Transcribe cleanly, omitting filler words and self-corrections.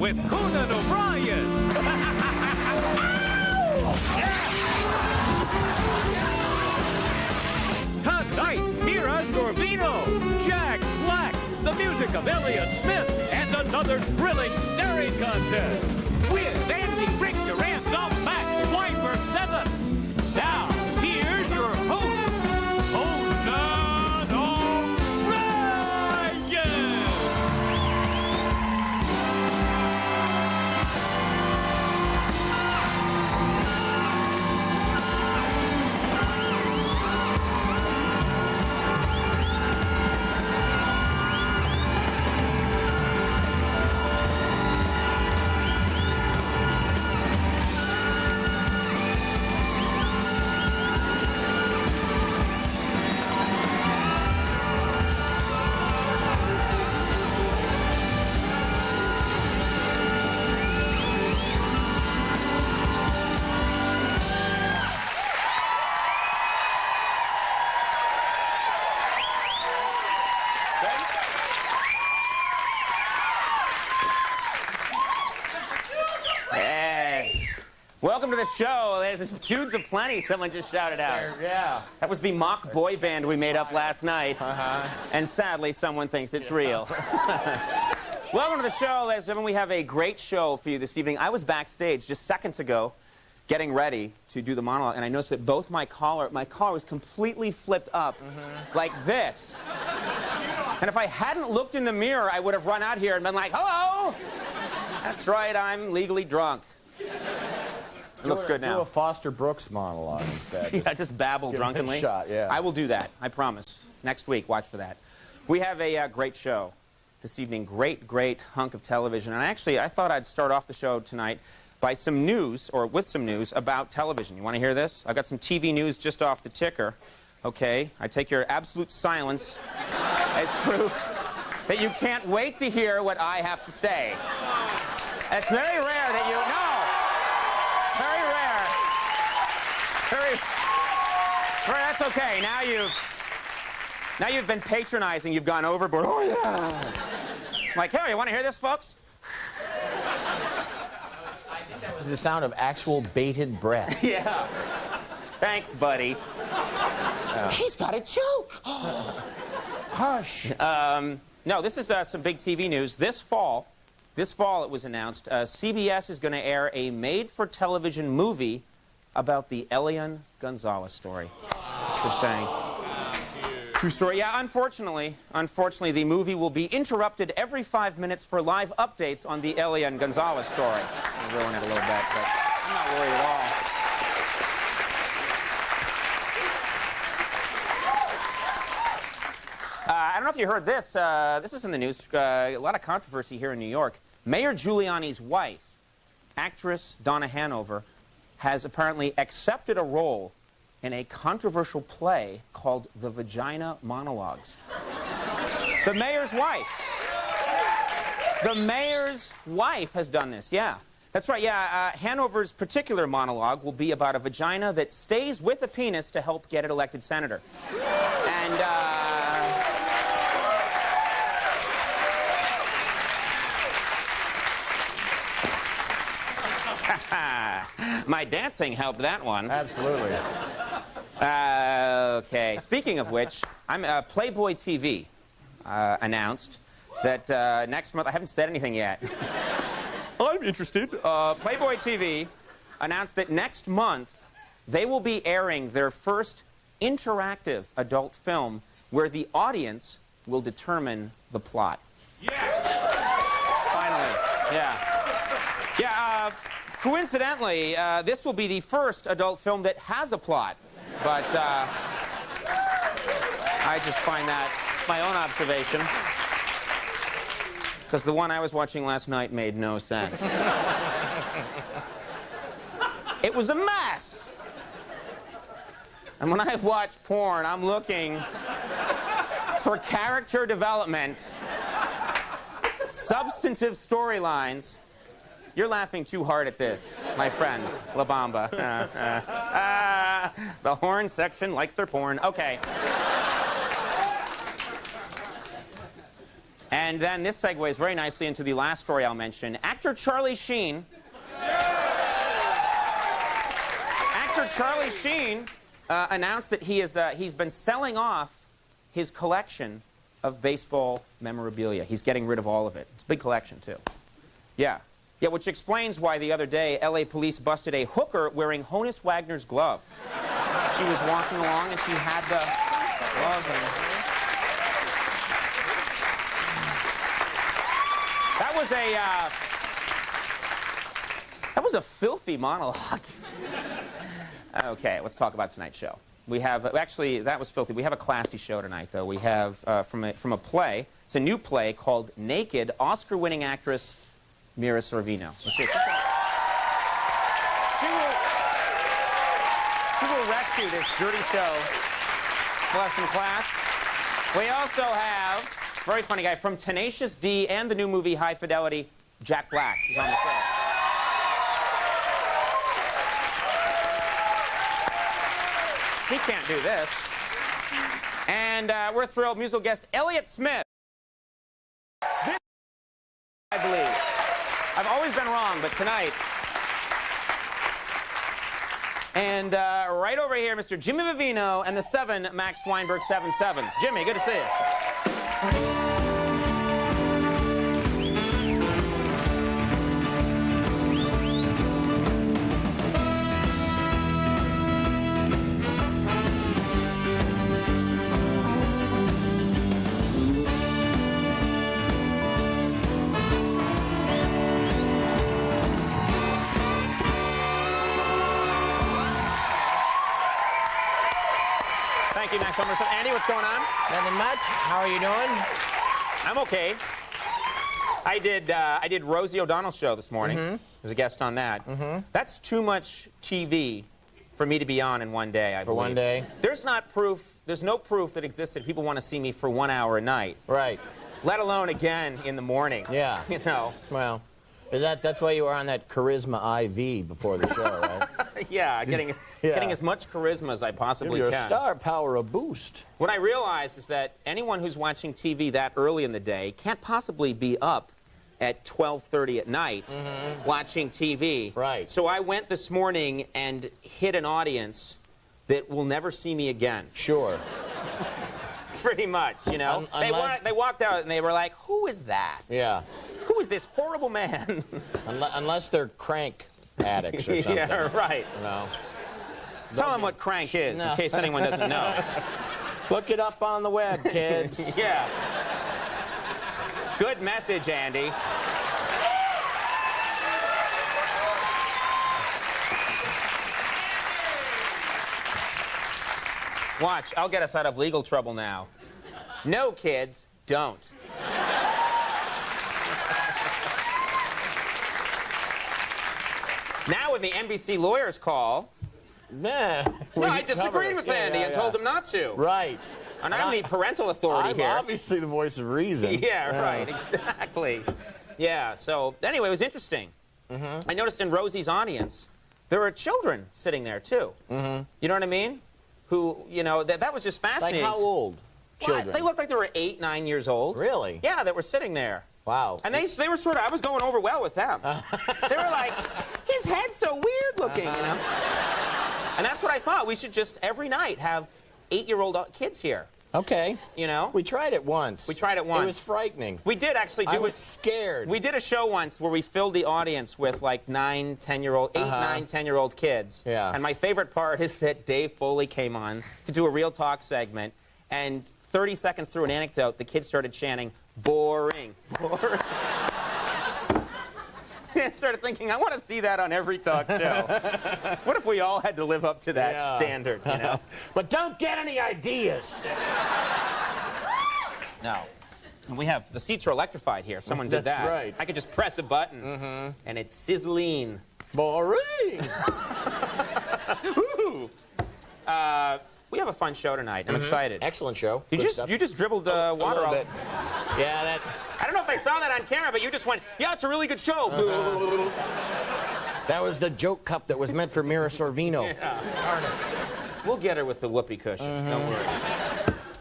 with Conan O'Brien. Tonight, Mira Sorvino, Jack Black, the music of Elliott Smith, and another thrilling staring contest with Andy Richter and the Max Weinberg 7. Now, here's your host, Conan O'Brien. Welcome to the show. There's tunes aplenty, someone just shouted out. Yeah. That was the mock boy band we made up last night. And sadly, someone thinks it's real. Welcome to the show, ladies and gentlemen. We have a great show for you this evening. I was backstage just seconds ago getting ready to do the monologue, and I noticed that both my collar was completely flipped up like this. And if I hadn't looked in the mirror, I would have run out here and been like, hello! That's right, I'm legally drunk. It looks good now. Do a Foster Brooks monologue instead. Yeah, just babble drunkenly. Shot, yeah. I will do that. I promise. Next week, watch for that. We have a great show this evening. Great hunk of television. And actually, I thought I'd start off the show tonight by some news, or with some news about television. You want to hear this? I've got some TV news just off the ticker. Okay? I take your absolute silence as proof that you can't wait to hear what I have to say. It's very rare that you know. That's okay. Now you've been patronizing. You've gone overboard. Oh yeah. Like, hey, you want to hear this, folks? I think that was the sound of actual bated breath. Yeah. Thanks, buddy. He's got a joke. Hush. No, this is some big TV news. This fall it was announced, CBS is going to air a made-for-television movie about the Elian Gonzalez story. Just saying. True story. Yeah, unfortunately, the movie will be interrupted every 5 minutes for live updates on the Elian Gonzalez story. I'll ruin it a little bit, but I'm not worried at all. I don't know if you heard this. This is in the news. A lot of controversy here in New York. Mayor Giuliani's wife, actress Donna Hanover, has apparently accepted a role in a controversial play called The Vagina Monologues. The mayor's wife. The mayor's wife has done this, yeah. That's right, yeah. Hanover's particular monologue will be about a vagina that stays with a penis to help get it elected senator. And, my dancing helped that one. Absolutely. Okay. Speaking of which, Playboy TV announced that next month, I haven't said anything yet. I'm interested. Playboy TV announced that next month they will be airing their first interactive adult film where the audience will determine the plot. Yes! Finally. Yeah. Yeah, coincidentally, this will be the first adult film that has a plot. But I just find that my own observation. Because the one I was watching last night made no sense. It was a mess. And when I watch porn, I'm looking for character development, substantive storylines. You're laughing too hard at this, my friend, La Bamba. The horn section likes their porn. Okay. And then this segues very nicely into the last story I'll mention. Actor Charlie Sheen announced that he's been selling off his collection of baseball memorabilia. He's getting rid of all of it. It's a big collection, too. Yeah. Yeah, which explains why the other day L.A. police busted a hooker wearing Honus Wagner's glove. She was walking along and she had the glove. That was a filthy monologue. Okay, let's talk about tonight's show. We have, actually, that was filthy. We have a classy show tonight, though. We have, from a play, it's a new play called Naked, Oscar-winning actress Mira Sorvino. Let's see it. She will rescue this dirty show for us in class. We also have, very funny guy, from Tenacious D and the new movie High Fidelity, Jack Black is on the show. He can't do this. And we're thrilled, musical guest Elliott Smith. This, I believe. I've always been wrong, but tonight. And right over here, Mr. Jimmy Vivino and the 7 Max Weinberg 7/7s. Jimmy, good to see you. Thank you, Max Weinberg. So, Andy, what's going on? Nothing much. How are you doing? I'm okay. I did Rosie O'Donnell's show this morning. I was a guest on that. That's too much TV for me to be on in one day, I believe. For one day? There's no proof that exists that people want to see me for 1 hour a night. Right. Let alone again in the morning. Yeah. You know. Well, that's why you were on that charisma IV before the show, right? Yeah, getting as much charisma as I possibly Give can. your star power a boost. What I realize is that anyone who's watching TV that early in the day can't possibly be up at 12:30 at night watching TV. Right. So I went this morning and hit an audience that will never see me again. Sure. Pretty much, you know. They walked out and they were like, "Who is that? Yeah. Who is this horrible man?" Unless they're crank addicts or something. Yeah, right. You know. Tell them what crank is, in case anyone doesn't know. Look it up on the web, kids. Yeah. Good message, Andy. Watch, I'll get us out of legal trouble now. No, kids, don't. Now when the NBC lawyers call... Nah, no, I disagreed with Andy and told him not to. Right. And I'm the parental authority here. I'm obviously the voice of reason. Yeah, right, exactly. Yeah, so anyway, it was interesting. I noticed in Rosie's audience, there were children sitting there, too. You know what I mean? Who, you know, that was just fascinating. Like how old? Children? They looked like they were 8, 9 years old. Really? Yeah, that were sitting there. Wow. And they were sort of, I was going over well with them. They were like, his head's so weird looking, you know? And that's what I thought. We should just, every night, have 8-year-old kids here. Okay. You know? We tried it once. We tried it once. It was frightening. We did actually do it. I was scared. We did a show once where we filled the audience with like 9, 10-year-old, 8, 9, 10-year-old kids. Yeah. And my favorite part is that Dave Foley came on to do a real talk segment, and 30 seconds through an anecdote, the kids started chanting, "Boring, boring." I started thinking, I want to see that on every talk show. What if we all had to live up to that standard, you know? But don't get any ideas. No. And we have, the seats are electrified here. If someone did that. That's right. I could just press a button, and it's sizzling. Boring. Ooh. We have a fun show tonight. I'm excited. Excellent show. You just dribbled water all. Bit. Yeah, that. I don't know if they saw that on camera, but you just went, "Yeah, it's a really good show." That was the joke cup that was meant for Mira Sorvino. Yeah. We'll get her with the whoopee cushion. Don't worry.